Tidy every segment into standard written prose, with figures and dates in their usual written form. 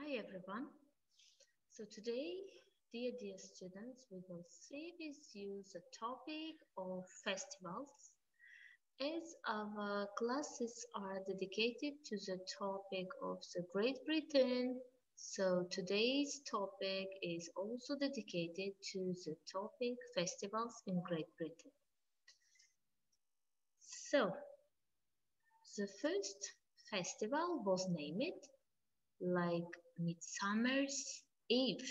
Hi everyone. So today, dear students, we will see with you the topic of festivals. As our classes are dedicated to the topic of the Great Britain, so today's topic is also dedicated to the topic festivals in Great Britain. So, the first festival was named like Midsummer's Eve.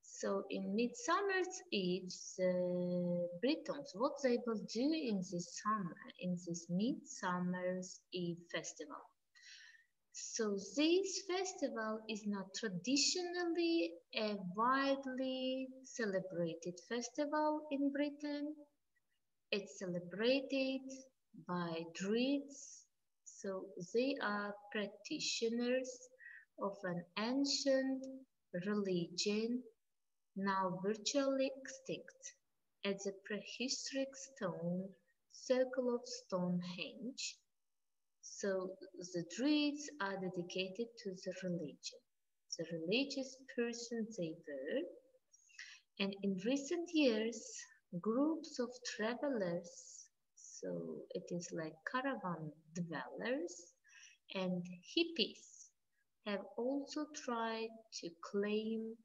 So in Midsummer's Eve, the Britons, what they will do in this summer, in this Midsummer's Eve festival. So this festival is not traditionally a widely celebrated festival in Britain. It's celebrated by Druids, so they are practitioners of an ancient religion now virtually extinct at the prehistoric stone circle of Stonehenge. So the Druids are dedicated to the religion, the religious person they were, and in recent years, groups of travelers, so it is like caravan dwellers and hippies, have also tried to claim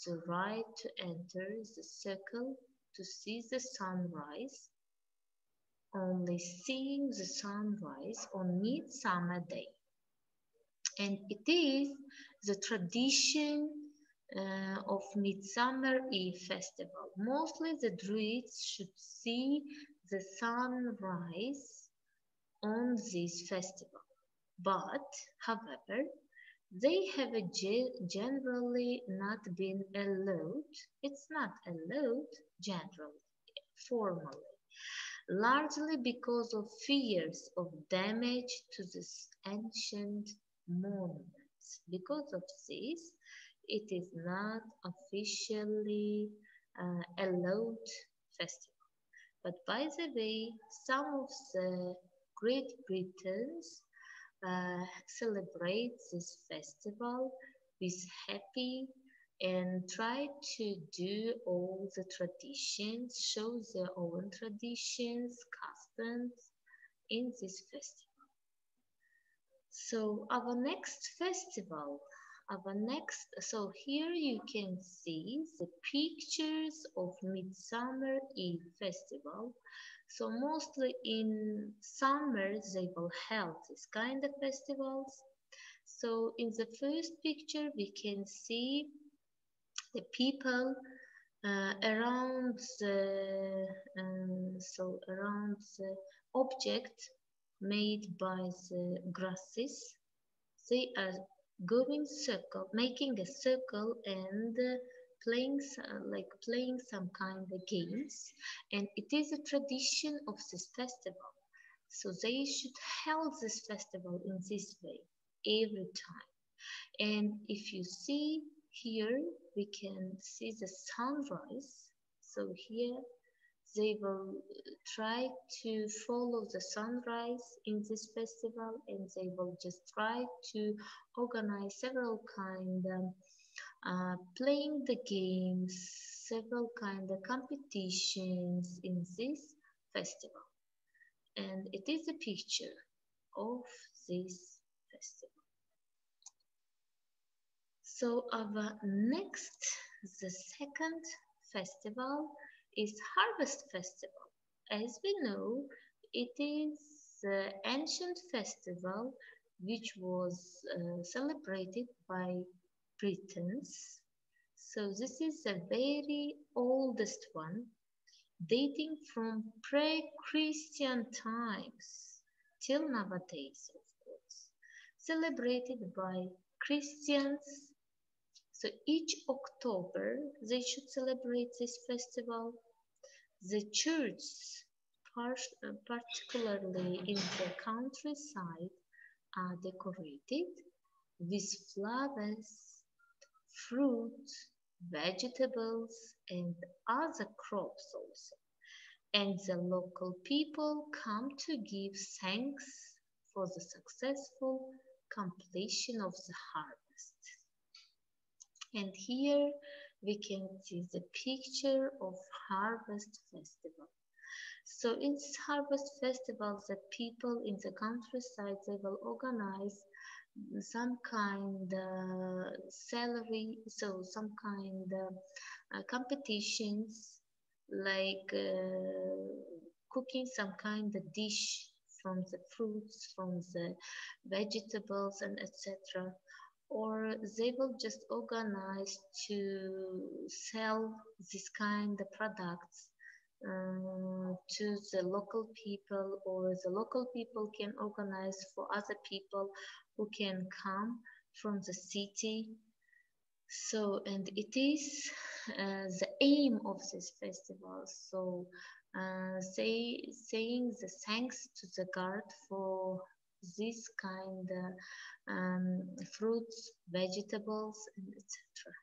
the right to enter the circle to see the sunrise, only seeing the sunrise on Midsummer Day. And it is the tradition of Midsummer Eve festival. Mostly the Druids should see the sunrise on this festival. But, however, they have generally not been allowed, it's not allowed generally, formally, largely because of fears of damage to this ancient monuments. Because of this, it is not officially allowed festival. But by the way, some of the Great Britons celebrate this festival with happy and try to do all the traditions, show their own traditions, customs in this festival. So so here you can see the pictures of Midsummer Eve festival. So mostly in summer they will have this kind of festivals. So in the first picture we can see the people around around the object made by the grasses. They are making a circle and playing some kind of games, and it is a tradition of this festival. So they should hold this festival in this way every time. And if you see here, we can see the sunrise. So here they will try to follow the sunrise in this festival, and they will just try to organize several kind of playing the games, several kind of competitions in this festival. And it is a picture of this festival. So the second festival is Harvest Festival. As we know, it is the ancient festival which was celebrated by Britons. So this is the very oldest one, dating from pre-Christian times till nowadays, of course, celebrated by Christians. So each October they should celebrate this festival. The churches, particularly in the countryside, are decorated with flowers, fruit, vegetables, and other crops also. And the local people come to give thanks for the successful completion of the harvest. And here we can see the picture of harvest festival. So in this harvest festival, the people in the countryside, they will organize some kind salary, so some kind competitions like cooking some kind of dish from the fruits, from the vegetables and etc. Or they will just organize to sell this kind of products to the local people, or the local people can organize for other people who can come from the city. So, and it is the aim of this festival. So, saying the thanks to the God for this kind of fruits, vegetables, and etc.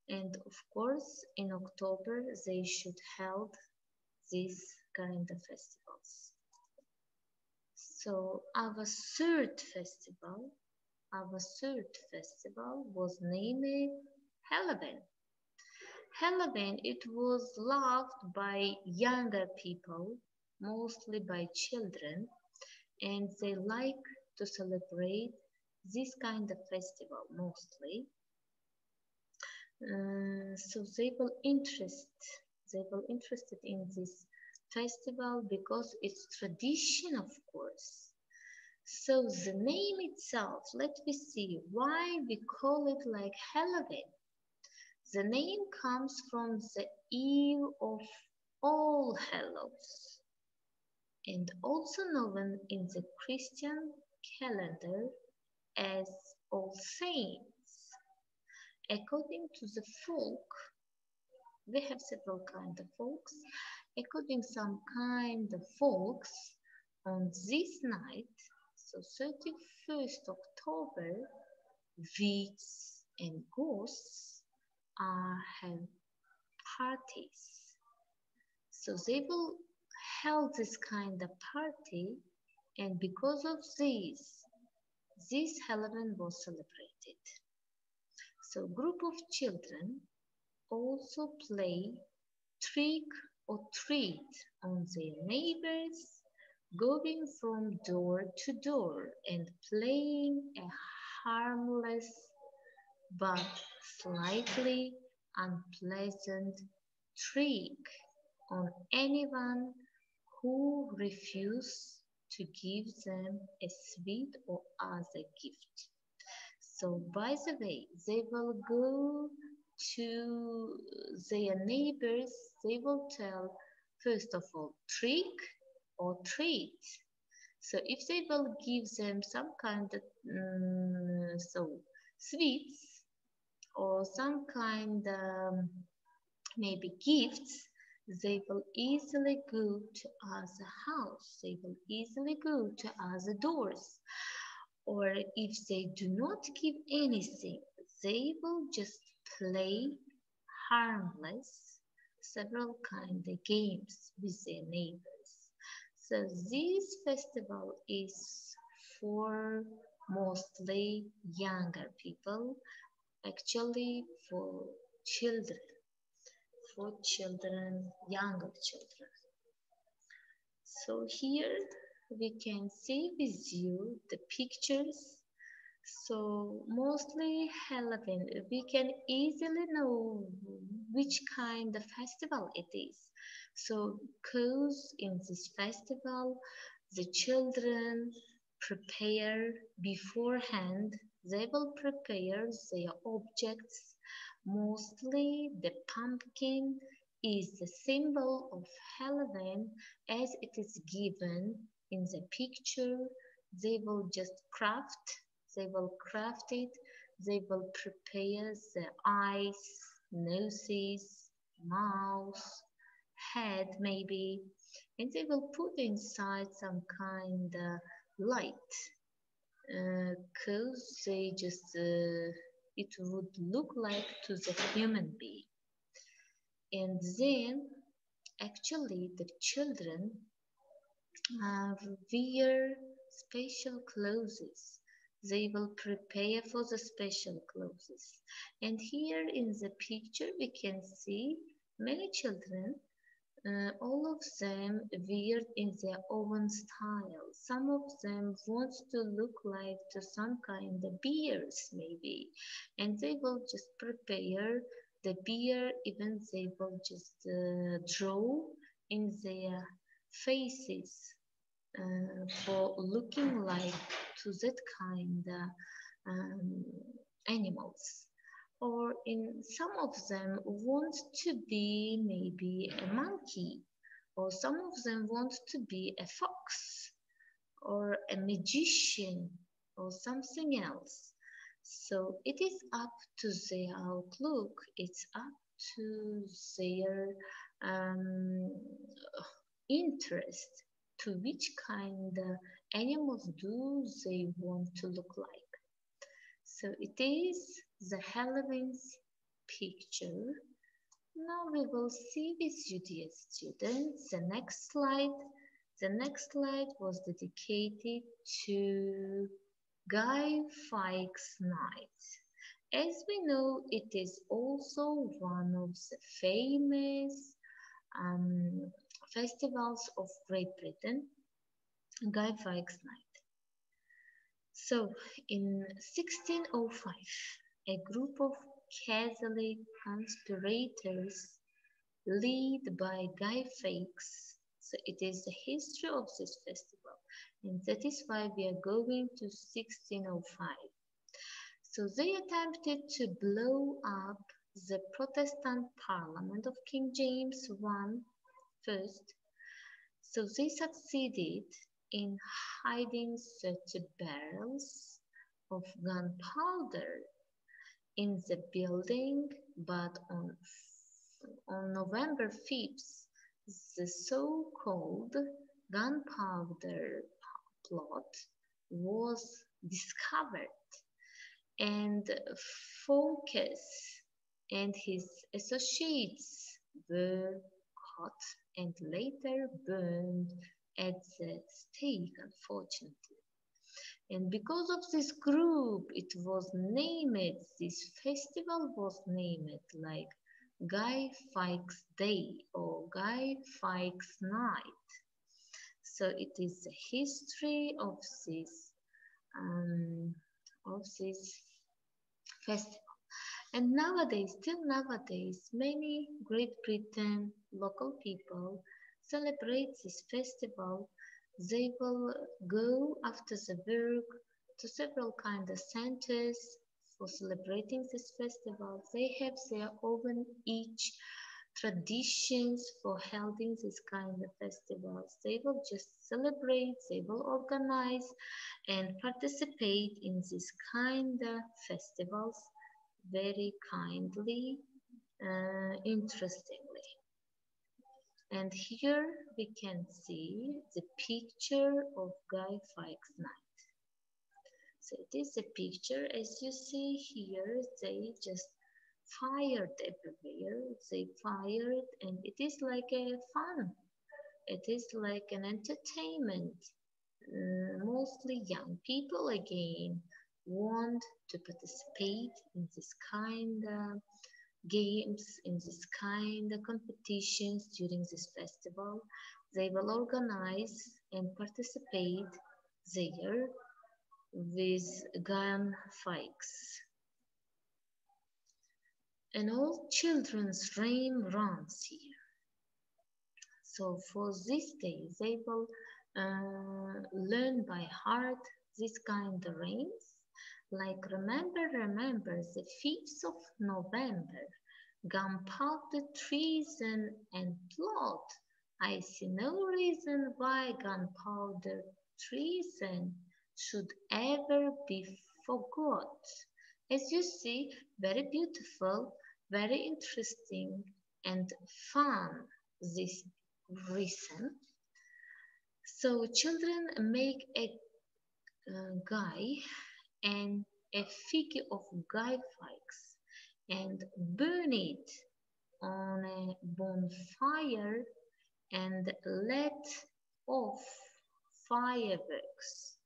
And of course, in October, they should hold these kind of festivals. So our third festival was named Halloween. Halloween, it was loved by younger people, mostly by children, and they like to celebrate this kind of festival mostly. So they were interested in this festival because it's tradition, of course. So the name itself, let me see why we call it like Halloween. The name comes from the Eve of All Hallows, and also known in the Christian calendar as All Saints. According to the folk, we have several kinds of folks. According some kind of folks, on this night, so 31st October, witches and ghosts have parties. So they will held this kind of party, and because of this Halloween was celebrated. So group of children also play trick or treat on their neighbors, going from door to door and playing a harmless but slightly unpleasant trick on anyone who refuses to give them a sweet or other gift. So, by the way, they will go to their neighbors, they will tell, first of all, trick or treat. So, if they will give them some kind of sweets or some kind maybe gifts, they will easily go to other house. They will easily go to other doors. Or if they do not give anything, they will just play harmless several kind of games with their neighbors. So this festival is for mostly younger people, actually for children, younger children. So here we can see with you the pictures. So mostly Halloween, we can easily know which kind of festival it is. So because in this festival, the children prepare beforehand, they will prepare their objects. Mostly the pumpkin is the symbol of Halloween as it is given in the picture. They will just they will craft it, they will prepare the eyes, noses, mouth, head maybe, and they will put inside some kind of light because they just it would look like to the human being. And then actually the children wear special clothes They will prepare for the special clothes. And here in the picture we can see many children, all of them weird in their own style. Some of them want to look like to some kind of bears maybe, and they will just prepare the bear, even they will just draw in their faces for looking like to that kind of um, animals. Or in some of them want to be maybe a monkey, or some of them want to be a fox, or a magician, or something else. So it is up to their outlook, it's up to their um, interest, to which kind of animals do they want to look like. So it is the Halloween's picture. Now we will see with you, dear students, the next slide. The next slide was dedicated to Guy Fawkes Night. As we know, it is also one of the famous festivals of Great Britain, Guy Fawkes Night. So, in 1605, a group of Catholic conspirators led by Guy Fawkes. So it is the history of this festival, and that is why we are going to 1605. So they attempted to blow up the Protestant Parliament of King James I first. So they succeeded in hiding 30 barrels of gunpowder in the building, but on November 5th, the so-called gunpowder plot was discovered, and Fawkes and his associates were caught and later burned at the stake, unfortunately. And because of this group, it was named, this festival was named like Guy Fawkes Day or Guy Fawkes Night. So it is the history of this festival. And nowadays, still nowadays, many Great Britain local people celebrate this festival. They will go after the work to several kind of centers for celebrating this festival. They have their own each traditions for holding this kind of festivals. They will just celebrate, they will organize and participate in this kind of festivals very kindly, interestingly. And here we can see the picture of Guy Fawkes Night. So it is a picture, as you see here, they just fired everywhere. They fired, and it is like a fun. It is like an entertainment. Mostly young people again want to participate in this kind of games, in this kind of competitions during this festival. They will organize and participate there with gun fights. And all children's dream runs here. So for this day, they will learn by heart this kind of rhymes. Like remember the 5th of November, gunpowder, treason and plot. I see no reason why gunpowder, treason should ever be forgot. As you see, very beautiful, very interesting and fun this reason. So children make a guy and a figure of Guy Fawkes and burn it on a bonfire and let off fireworks.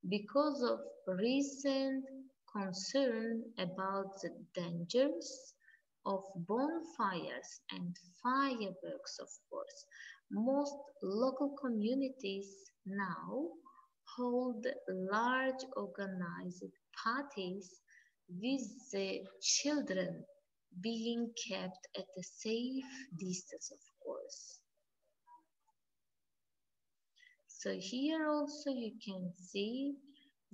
because of recent concern about the dangers of bonfires and fireworks, of course. Most local communities now hold large organized parties with the children being kept at a safe distance, of course. So here also you can see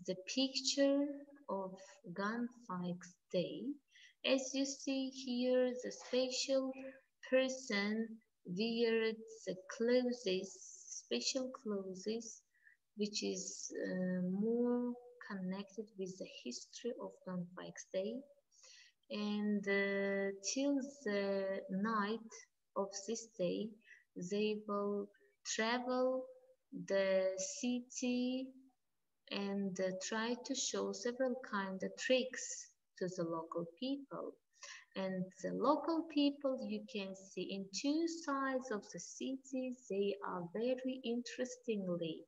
the picture of Gunfight's Day. As you see here, the special person wears the clothes, special clothes, which is more connected with the history of Gunfight's Day. And till the night of this day, they will travel the city and try to show several kind of tricks to the local people. And the local people, you can see in two sides of the city, they are very interestingly,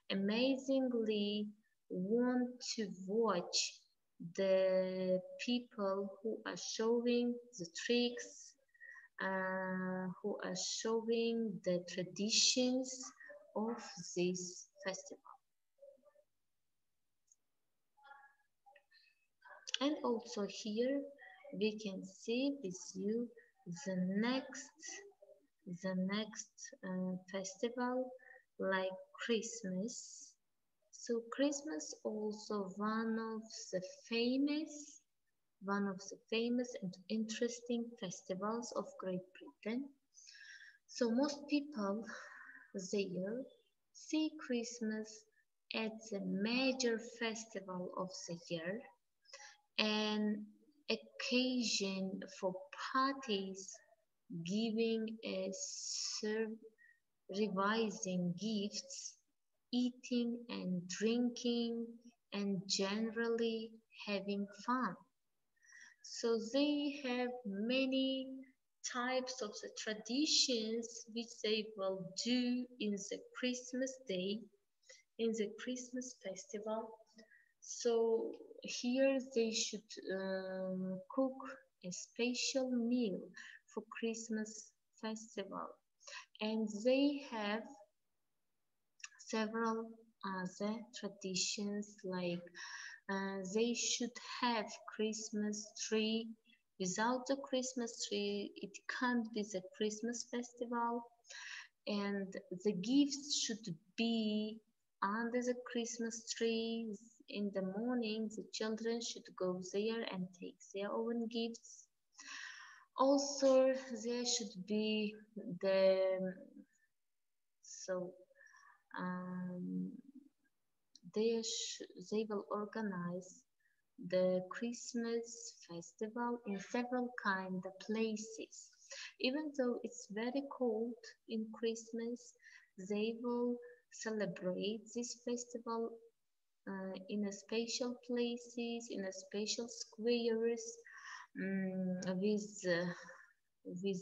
amazingly want to watch the people who are showing the tricks, who are showing the traditions of this festival. And also here we can see with you the next festival like Christmas. So Christmas also one of the famous and interesting festivals of Great Britain. So most people there see Christmas as a major festival of the year, an occasion for parties, giving a revising gifts, eating and drinking, and generally having fun. So they have many types of the traditions which they will do in the Christmas day, in the Christmas festival. So here they should cook a special meal for Christmas festival, and they have several other traditions like they should have Christmas tree. Without the Christmas tree, it can't be the Christmas festival, and the gifts should be under the Christmas tree. In the morning, the children should go there and take their own gifts. Also, there should be the so um, they will organize the Christmas festival in several kind of places. Even though it's very cold in Christmas, they will celebrate this festival in a special places, in a special squares, with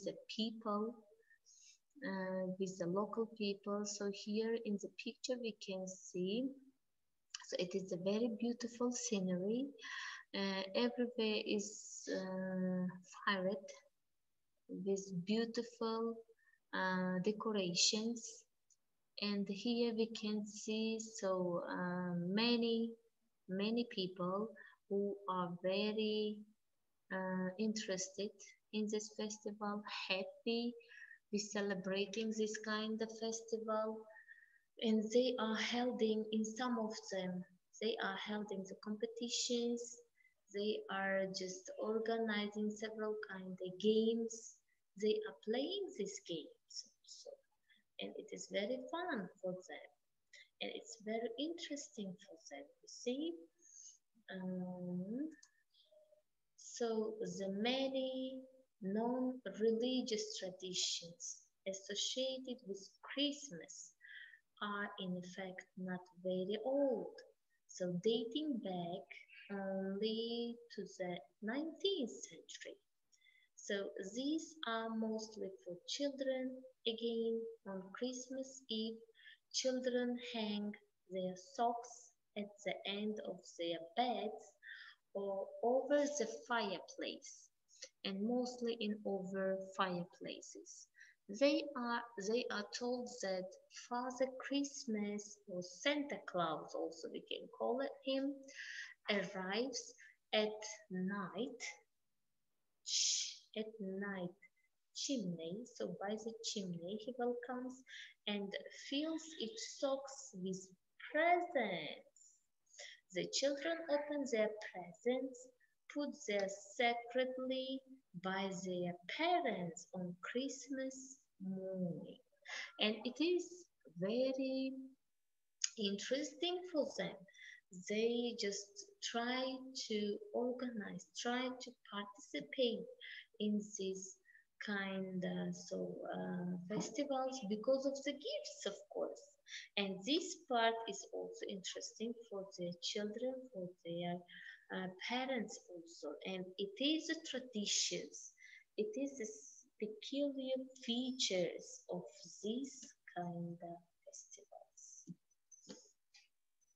the people, with the local people. So here in the picture we can see, so it is a very beautiful scenery. Everywhere is fired with beautiful decorations, and here we can see so many people who are very interested in this festival, happy with celebrating this kind of festival. And they are holding in some of them, they are holding the competitions, they are just organizing several kind of games, they are playing these games also, and it is very fun for them, and it's very interesting for them, you see. So the many non-religious traditions associated with Christmas are in fact not very old, so dating back only to the 19th century. So these are mostly for children. Again, on Christmas Eve, children hang their socks at the end of their beds or over the fireplace, and mostly in over fireplaces. They are told that Father Christmas, or Santa Claus also we can call it him, arrives at night at night chimney. So by the chimney he welcomes and fills its socks with presents. The children open their presents, put them secretly by their parents on Christmas morning. And it is very interesting for them. They just try to organize, try to participate in these festivals because of the gifts, of course. And this part is also interesting for their children, for their parents also. And it is a traditions. It is a peculiar features of these kind of festivals.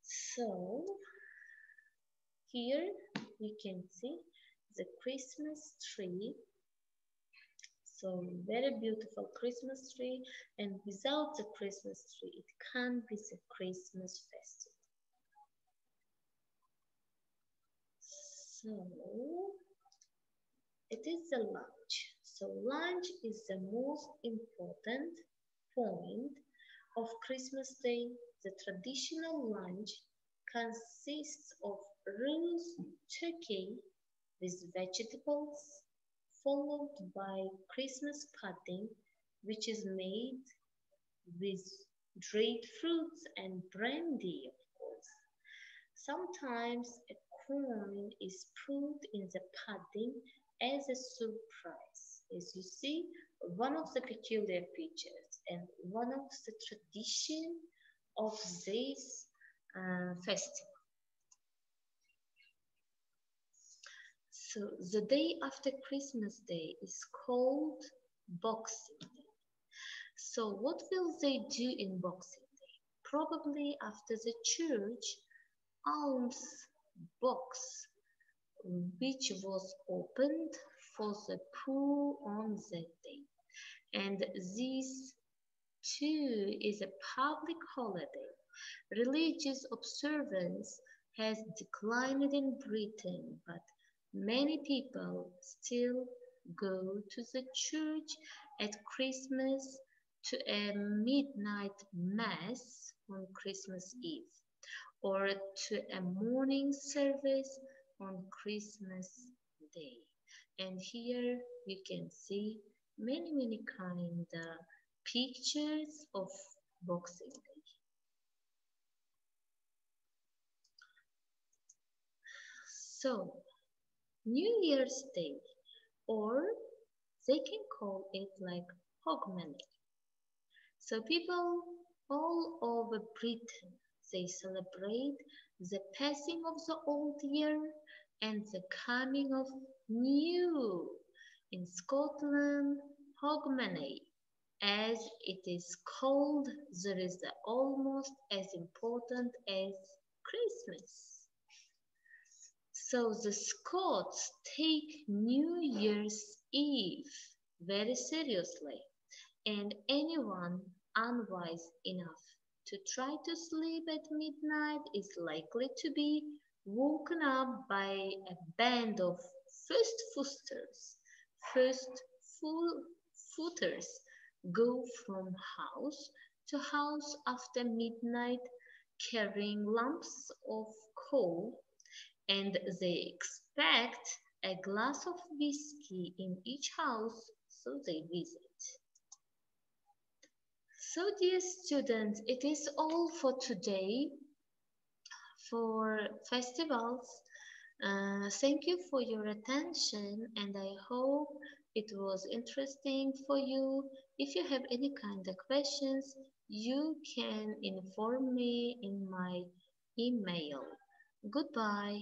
So here we can see the Christmas tree. So very beautiful Christmas tree, and without the Christmas tree it can't be the Christmas festival. So it is the lunch. So lunch is the most important point of Christmas Day. The traditional lunch consists of roast turkey with vegetables, followed by Christmas pudding, which is made with dried fruits and brandy, of course. Sometimes a coin is put in the pudding as a surprise. As you see, one of the peculiar features and one of the tradition of this festival. So the day after Christmas Day is called Boxing Day. So what will they do in Boxing Day? Probably after the church alms box, which was opened for the poor on that day. And this too is a public holiday. Religious observance has declined in Britain, but many people still go to the church at Christmas to a midnight mass on Christmas Eve, or to a morning service on Christmas Day. And here we can see many kind of pictures of Boxing Day. So New Year's Day, or they can call it like Hogmanay. So people all over Britain, they celebrate the passing of the old year and the coming of new. In Scotland, Hogmanay, as it is called, there is almost as important as Christmas. So the Scots take New Year's Eve very seriously, and anyone unwise enough to try to sleep at midnight is likely to be woken up by a band of first footers go from house to house after midnight carrying lumps of coal, and they expect a glass of whiskey in each house, so they visit. So dear students, it is all for today for festivals. Thank you for your attention, and I hope it was interesting for you. If you have any kind of questions, you can inform me in my email. Goodbye.